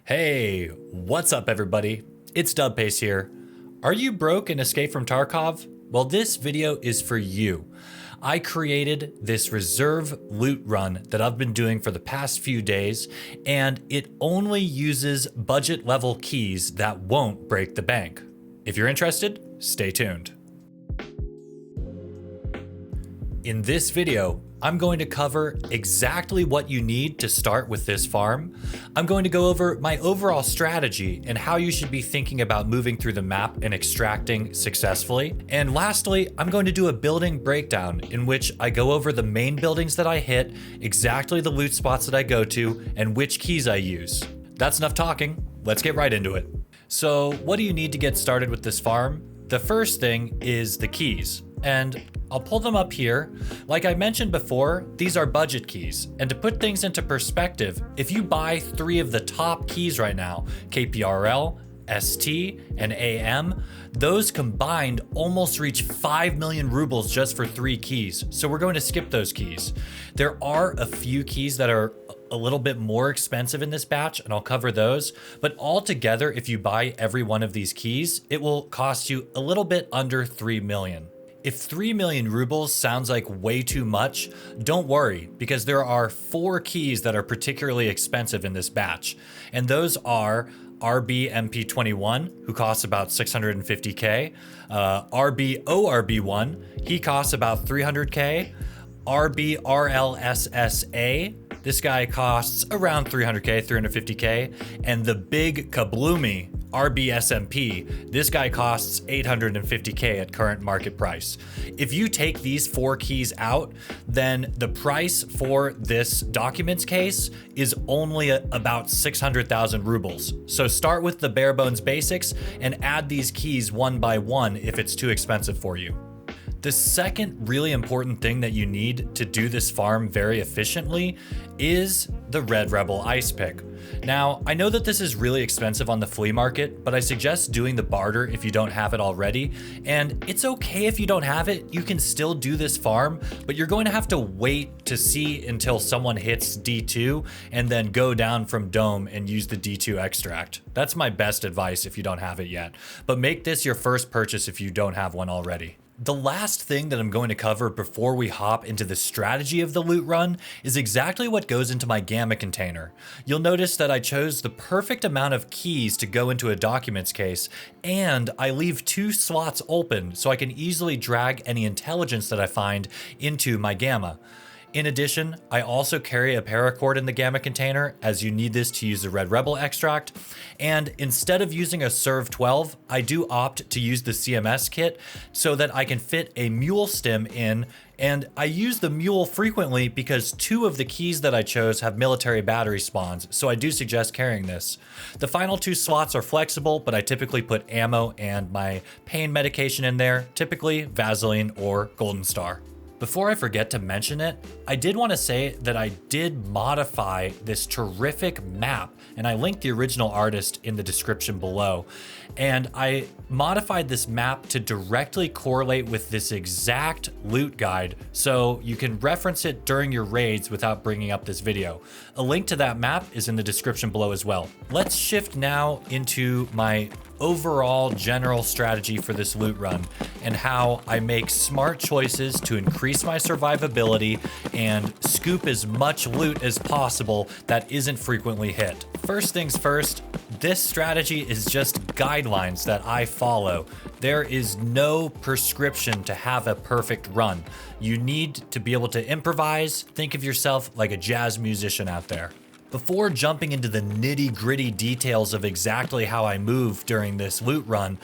Hey, what's up everybody? It's Dubpace here. Are you broke and escaped from Tarkov? Well, this video is for you. I created this reserve loot run that I've been doing for the past few days, and it only uses budget level keys that won't break the bank. If you're interested, stay tuned. In this video, I'm going to cover exactly what you need to start with this farm. I'm going to go over my overall strategy and how you should be thinking about moving through the map and extracting successfully. And lastly, I'm going to do a building breakdown in which I go over the main buildings that I hit, exactly the loot spots that I go to, and which keys I use. That's enough talking. Let's get right into it. So what do you need to get started with this farm? The first thing is the keys, and I'll pull them up here. Like I mentioned before, these are budget keys. And to put things into perspective, if you buy 3 of the top keys right now, KPRL, ST, and AM, those combined almost reach 5 million rubles just for 3 keys. So we're going to skip those keys. There are a few keys that are a little bit more expensive in this batch, and I'll cover those. But altogether, if you buy every one of these keys, it will cost you a little bit under 3 million. If 3 million rubles sounds like way too much, don't worry, because there are 4 keys that are particularly expensive in this batch. And those are RB-MP21, who costs about 650k, RB-ORB1, he costs about 300k, RB-RLSSA, this guy costs around 300k, 350k, and the big kabloomy RBSMP, this guy costs 850k at current market price. If you take these 4 keys out, then the price for this documents case is only about 600,000 rubles. So start with the bare bones basics and add these keys one by one if it's too expensive for you. The second really important thing that you need to do this farm very efficiently is the Red Rebel ice pick. Now, I know that this is really expensive on the flea market, but I suggest doing the barter if you don't have it already. And it's okay if you don't have it, you can still do this farm, but you're going to have to wait to see until someone hits D2 and then go down from Dome and use the D2 extract. That's my best advice if you don't have it yet, but make this your first purchase if you don't have one already. The last thing that I'm going to cover before we hop into the strategy of the loot run is exactly what goes into my gamma container. You'll notice that I chose the perfect amount of keys to go into a documents case, and I leave 2 slots open so I can easily drag any intelligence that I find into my gamma. In addition, I also carry a paracord in the gamma container, as you need this to use the Red Rebel extract. And instead of using a Serve 12, I do opt to use the CMS kit so that I can fit a mule stim in. And I use the mule frequently because 2 of the keys that I chose have military battery spawns, so I do suggest carrying this. The final 2 slots are flexible, but I typically put ammo and my pain medication in there, typically Vaseline or Golden Star. Before I forget to mention it, I did want to say that I did modify this terrific map, and I linked the original artist in the description below. And I modified this map to directly correlate with this exact loot guide, so you can reference it during your raids without bringing up this video. A link to that map is in the description below as well. Let's shift now into my overall general strategy for this loot run and how I make smart choices to increase my survivability and scoop as much loot as possible that isn't frequently hit. First things first, this strategy is just guidelines that I follow. There is no prescription to have a perfect run. You need to be able to improvise. Think of yourself like a jazz musician out there. Before jumping into the nitty-gritty details of exactly how I move during this loot run,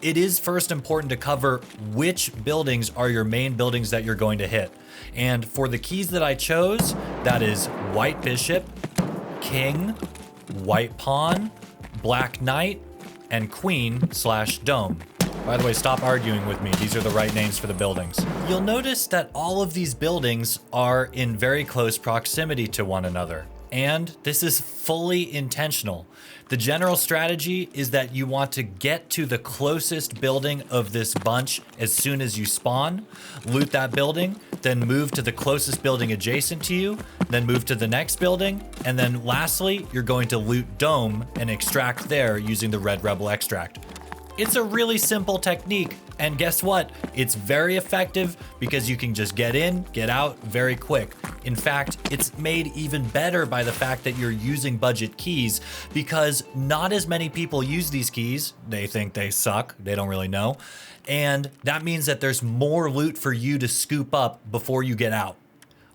it is first important to cover which buildings are your main buildings that you're going to hit. And for the keys that I chose, that is White Bishop, King, White Pawn, Black Knight, and Queen/Dome. By the way, stop arguing with me. These are the right names for the buildings. You'll notice that all of these buildings are in very close proximity to one another. And this is fully intentional. The general strategy is that you want to get to the closest building of this bunch as soon as you spawn, loot that building, then move to the closest building adjacent to you, then move to the next building, and then lastly, you're going to loot Dome and extract there using the Red Rebel extract. It's a really simple technique, and guess what? It's very effective because you can just get in, get out very quick. In fact, it's made even better by the fact that you're using budget keys because not as many people use these keys. They think they suck, they don't really know. And that means that there's more loot for you to scoop up before you get out.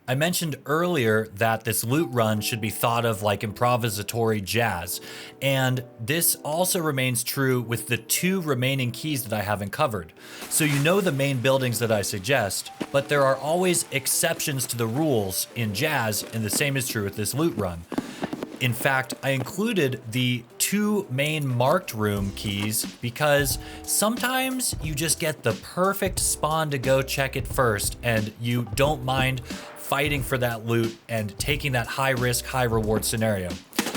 I mentioned earlier that this loot run should be thought of like improvisatory jazz, and this also remains true with the 2 remaining keys that I haven't covered. So you know the main buildings that I suggest, but there are always exceptions to the rules in jazz, and the same is true with this loot run. In fact, I included the 2 main marked room keys because sometimes you just get the perfect spawn to go check it first, and you don't mind fighting for that loot and taking that high risk, high reward scenario.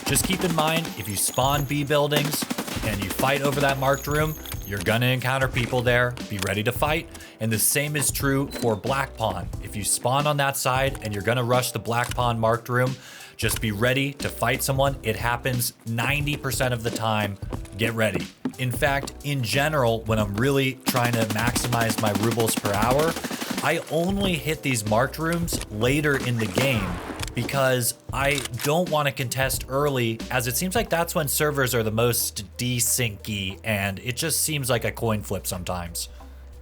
Just keep in mind, if you spawn B buildings and you fight over that marked room, you're gonna encounter people there. Be ready to fight. And the same is true for Black Pawn. If you spawn on that side and you're gonna rush the Black Pawn marked room, just be ready to fight someone. It happens 90% of the time. Get ready. In fact, in general, when I'm really trying to maximize my rubles per hour, I only hit these marked rooms later in the game because I don't want to contest early, as it seems like that's when servers are the most desyncy and it just seems like a coin flip sometimes.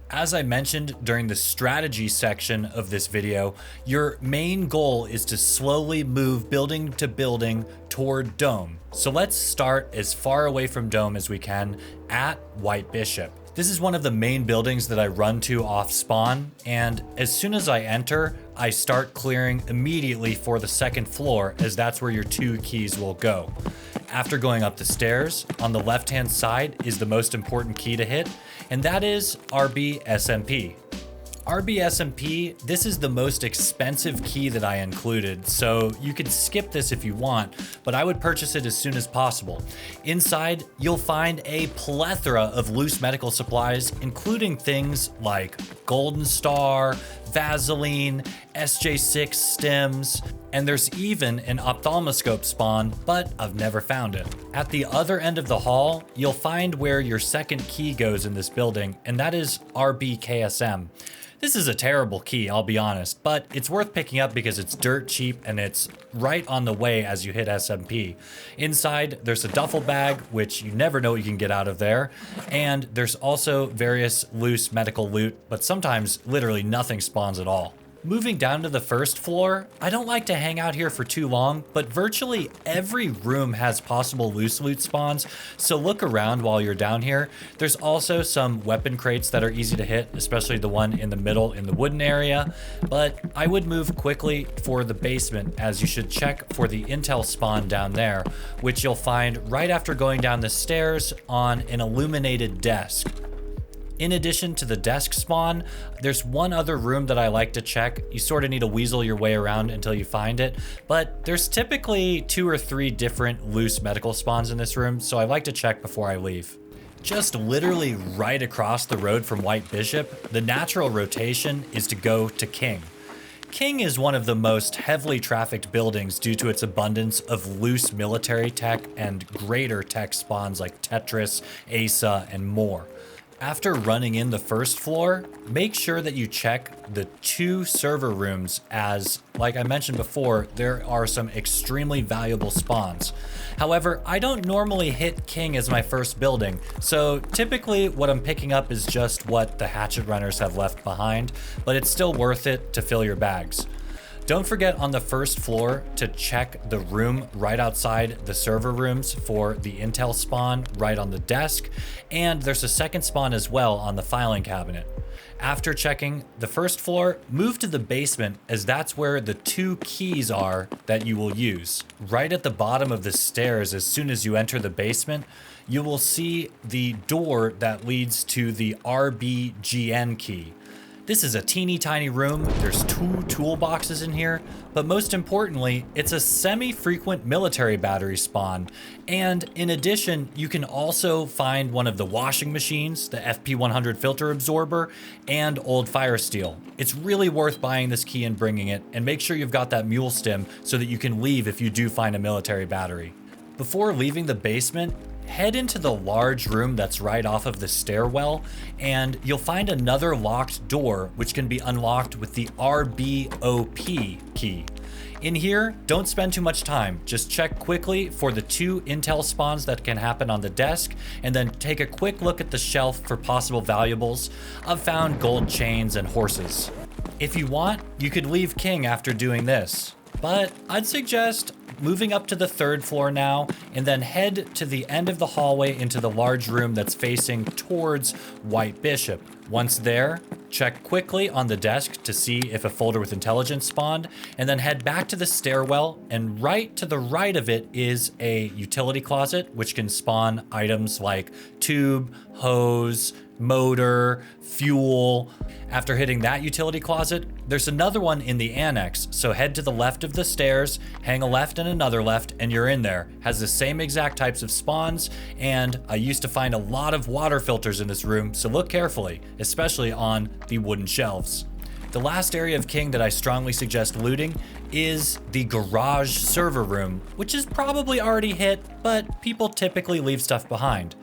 As I mentioned during the strategy section of this video, your main goal is to slowly move building to building toward Dome. So let's start as far away from Dome as we can at White Bishop. This is one of the main buildings that I run to off spawn, and as soon as I enter, I start clearing immediately for the second floor, as that's where your 2 keys will go. After going up the stairs, on the left-hand side is the most important key to hit, and that is RBSMP. RBSMP, this is the most expensive key that I included, so you could skip this if you want, but I would purchase it as soon as possible. Inside, you'll find a plethora of loose medical supplies, including things like Golden Star, Vaseline, SJ6 stems, and there's even an ophthalmoscope spawn, but I've never found it. At the other end of the hall, you'll find where your second key goes in this building, and that is RBKSM. This is a terrible key, I'll be honest, but it's worth picking up because it's dirt cheap and it's right on the way as you hit SMP. Inside, there's a duffel bag, which you never know what you can get out of there, and there's also various loose medical loot, but sometimes literally nothing spawns at all. Moving down to the first floor, I don't like to hang out here for too long, but virtually every room has possible loose loot spawns, so look around while you're down here. There's also some weapon crates that are easy to hit, especially the one in the middle in the wooden area, but I would move quickly for the basement, as you should check for the intel spawn down there, which you'll find right after going down the stairs on an illuminated desk. In addition to the desk spawn, there's one other room that I like to check. You sort of need to weasel your way around until you find it, but there's typically 2 or 3 different loose medical spawns in this room, so I like to check before I leave. Just literally right across the road from White Bishop, the natural rotation is to go to King. King is one of the most heavily trafficked buildings due to its abundance of loose military tech and greater tech spawns like Tetris, ASA, and more. After running in the first floor, make sure that you check the 2 server rooms, as, like I mentioned before, there are some extremely valuable spawns. However, I don't normally hit King as my first building, so typically what I'm picking up is just what the hatchet runners have left behind, but it's still worth it to fill your bags. Don't forget on the first floor to check the room right outside the server rooms for the intel spawn right on the desk, and there's a second spawn as well on the filing cabinet. After checking the first floor, move to the basement, as that's where the 2 keys are that you will use. Right at the bottom of the stairs, as soon as you enter the basement, you will see the door that leads to the RBGN key. This is a teeny tiny room, there's 2 toolboxes in here, but most importantly, it's a semi-frequent military battery spawn. And in addition, you can also find one of the washing machines, the FP100 filter absorber, and old fire steel. It's really worth buying this key and bringing it, and make sure you've got that mule stem so that you can leave if you do find a military battery. Before leaving the basement, head into the large room that's right off of the stairwell, and you'll find another locked door which can be unlocked with the RBOP key. In here, don't spend too much time. Just check quickly for the 2 intel spawns that can happen on the desk, and then take a quick look at the shelf for possible valuables. I've found gold chains and horses. If you want, you could leave King after doing this, but I'd suggest moving up to the 3rd floor now, and then head to the end of the hallway into the large room that's facing towards White Bishop. Once there, check quickly on the desk to see if a folder with intelligence spawned, and then head back to the stairwell, and right to the right of it is a utility closet, which can spawn items like tube, hose, motor, fuel. After hitting that utility closet, there's another one in the annex, so head to the left of the stairs, hang a left and another left, and you're in there. Has the same exact types of spawns, and I used to find a lot of water filters in this room, so look carefully, especially on the wooden shelves. The last area of King that I strongly suggest looting is the garage server room, which is probably already hit, but people typically leave stuff behind.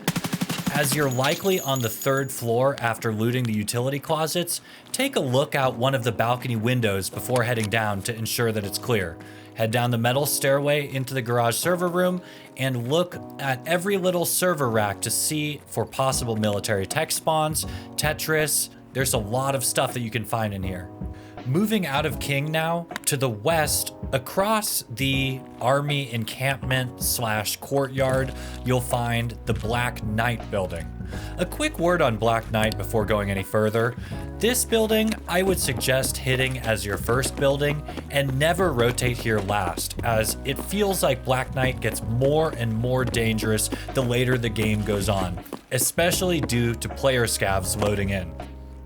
As you're likely on the 3rd floor after looting the utility closets, take a look out one of the balcony windows before heading down to ensure that it's clear. Head down the metal stairway into the garage server room and look at every little server rack to see for possible military tech spawns, Tetris. There's a lot of stuff that you can find in here. Moving out of King now, to the west, across the army encampment / courtyard, you'll find the Black Knight building. A quick word on Black Knight before going any further. This building I would suggest hitting as your first building, and never rotate here last, as it feels like Black Knight gets more and more dangerous the later the game goes on, especially due to player scavs loading in.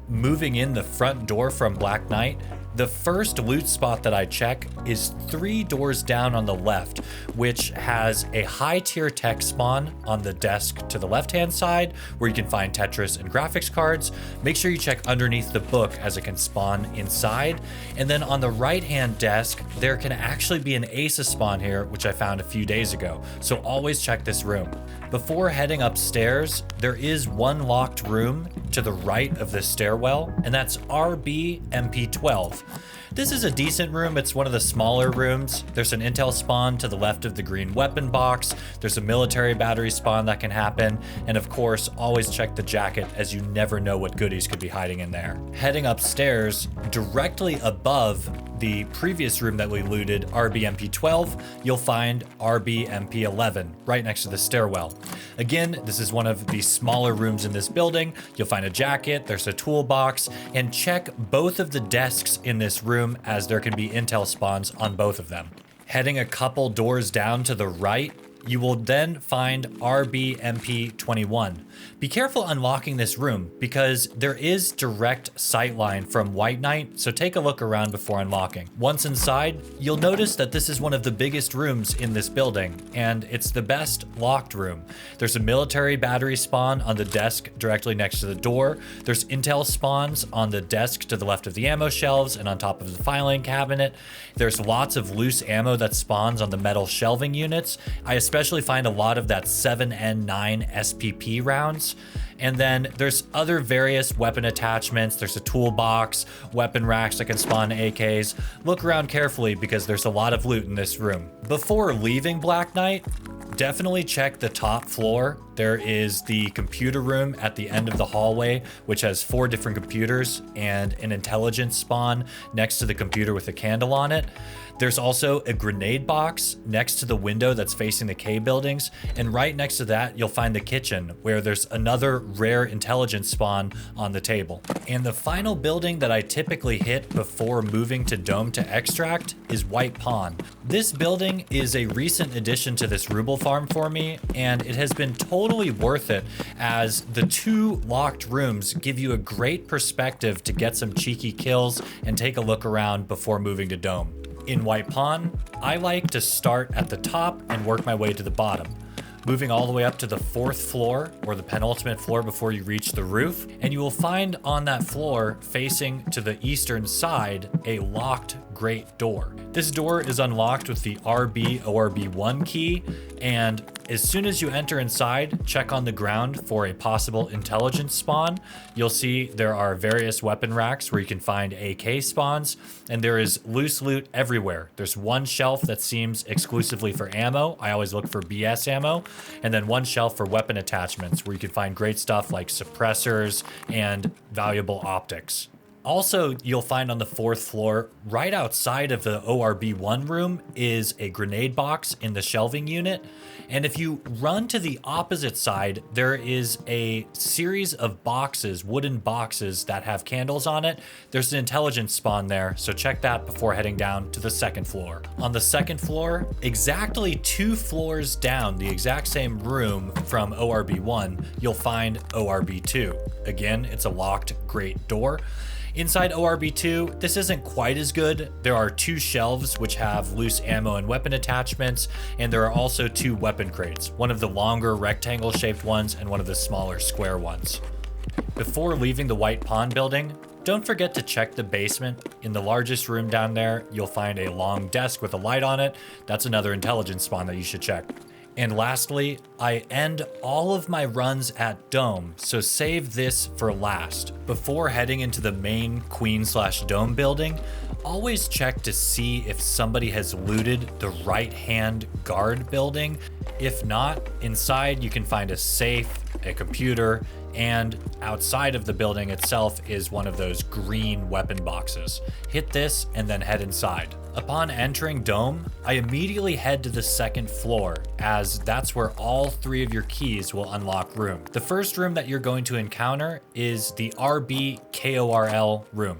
Moving in the front door from Black Knight, the first loot spot that I check is 3 doors down on the left, which has a high tier tech spawn on the desk to the left hand side, where you can find Tetris and graphics cards. Make sure you check underneath the book as it can spawn inside. And then on the right hand desk, there can actually be an ASA spawn here, which I found a few days ago, so always check this room. Before heading upstairs, there is one locked room to the right of this stairwell, and that's RB MP12. This is a decent room. It's one of the smaller rooms. There's an intel spawn to the left of the green weapon box. There's a military battery spawn that can happen. And of course, always check the jacket, as you never know what goodies could be hiding in there. Heading upstairs, directly above the previous room that we looted, RBMP12, you'll find RBMP11 right next to the stairwell. Again, this is one of the smaller rooms in this building. You'll find a jacket, there's a toolbox, and check both of the desks in this room, as there can be intel spawns on both of them. Heading a couple doors down to the right, you will then find RBMP21. Be careful unlocking this room, because there is direct sightline from White Knight, so take a look around before unlocking. Once inside, you'll notice that this is one of the biggest rooms in this building, and it's the best locked room. There's a military battery spawn on the desk directly next to the door. There's intel spawns on the desk to the left of the ammo shelves and on top of the filing cabinet. There's lots of loose ammo that spawns on the metal shelving units. I especially find a lot of that 7N9 SPP rounds. And then there's other various weapon attachments. There's a toolbox, weapon racks that can spawn AKs. Look around carefully, because there's a lot of loot in this room. Before leaving Black Knight, definitely check the top floor. There is the computer room at the end of the hallway, which has 4 different computers and an intelligence spawn next to the computer with a candle on it. There's also a grenade box next to the window that's facing the K buildings, and right next to that you'll find the kitchen, where there's another rare intelligence spawn on the table. And the final building that I typically hit before moving to Dome to extract is White Pawn. This building is a recent addition to this ruble farm for me, and it has been totally totally worth it, as the 2 locked rooms give you a great perspective to get some cheeky kills and take a look around before moving to Dome. In White Pawn, I like to start at the top and work my way to the bottom, moving all the way up to the 4th floor, or the penultimate floor before you reach the roof, and you will find on that floor, facing to the eastern side, a locked great door. This door is unlocked with the ORB1 key, and as soon as you enter inside, check on the ground for a possible intelligence spawn. You'll see there are various weapon racks where you can find AK spawns, and there is loose loot everywhere. There's one shelf that seems exclusively for ammo. I always look for BS ammo, and then one shelf for weapon attachments where you can find great stuff like suppressors and valuable optics. Also, you'll find on the 4th floor, right outside of the ORB1 room, is a grenade box in the shelving unit. And if you run to the opposite side, there is a series of boxes, wooden boxes that have candles on it. There's an intelligence spawn there, so check that before heading down to the 2nd floor. On the 2nd floor, exactly 2 floors down, the exact same room from ORB1, you'll find ORB2. Again, it's a locked great door. Inside ORB2, this isn't quite as good. There are 2 shelves which have loose ammo and weapon attachments, and there are also 2 weapon crates, one of the longer rectangle shaped ones and one of the smaller square ones. Before leaving the White Pawn building, don't forget to check the basement. In the largest room down there, you'll find a long desk with a light on it. That's another intelligence spawn that you should check. And lastly, I end all of my runs at Dome, so save this for last. Before heading into the main Queen/Dome building, always check to see if somebody has looted the right-hand guard building. If not, inside you can find a safe, a computer, and outside of the building itself is one of those green weapon boxes. Hit this and then head inside. Upon entering Dome, I immediately head to the 2nd floor, as that's where all 3 of your keys will unlock room. The first room that you're going to encounter is the RBKORL room.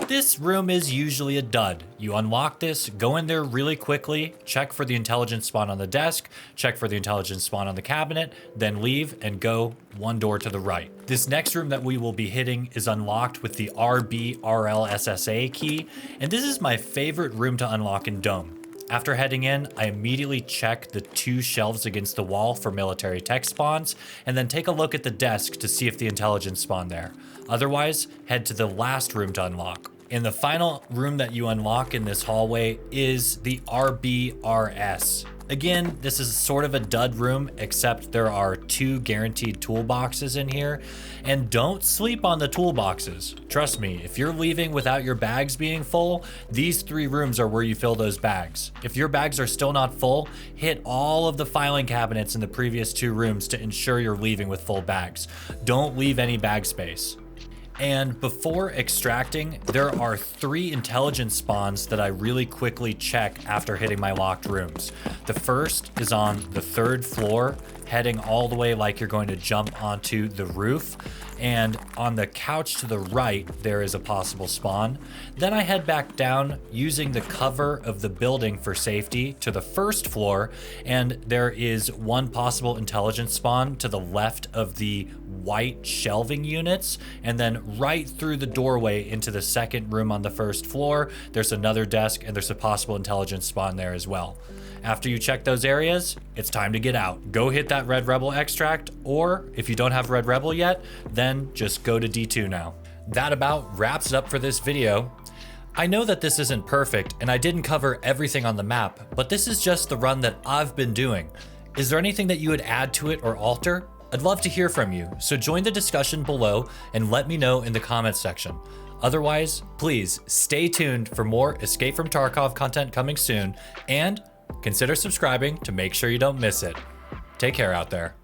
This room is usually a dud. You unlock this, go in there really quickly, check for the intelligence spawn on the desk, check for the intelligence spawn on the cabinet, then leave and go 1 door to the right. This next room that we will be hitting is unlocked with the RBRLSSA key, and this is my favorite room to unlock in Dome. After heading in, I immediately check the 2 shelves against the wall for military tech spawns, and then take a look at the desk to see if the intelligence spawned there. Otherwise, head to the last room to unlock. And the final room that you unlock in this hallway is the RBRS. Again, this is sort of a dud room, except there are 2 guaranteed toolboxes in here. And don't sleep on the toolboxes. Trust me, if you're leaving without your bags being full, these 3 rooms are where you fill those bags. If your bags are still not full, hit all of the filing cabinets in the previous 2 rooms to ensure you're leaving with full bags. Don't leave any bag space. And before extracting, there are 3 intelligence spawns that I really quickly check after hitting my locked rooms. The first is on the 3rd floor, heading all the way like you're going to jump onto the roof. And on the couch to the right, there is a possible spawn. Then I head back down using the cover of the building for safety to the 1st floor, and there is 1 possible intelligence spawn to the left of the white shelving units, and then right through the doorway into the 2nd room on the 1st floor, there's another desk and there's a possible intelligence spawn there as well. After you check those areas, it's time to get out. Go hit that Red Rebel extract, or if you don't have Red Rebel yet, then just go to D2 now. That about wraps it up for this video. I know that this isn't perfect and I didn't cover everything on the map, but this is just the run that I've been doing. Is there anything that you would add to it or alter? I'd love to hear from you, so join the discussion below and let me know in the comments section. Otherwise, please stay tuned for more Escape from Tarkov content coming soon, and consider subscribing to make sure you don't miss it. Take care out there.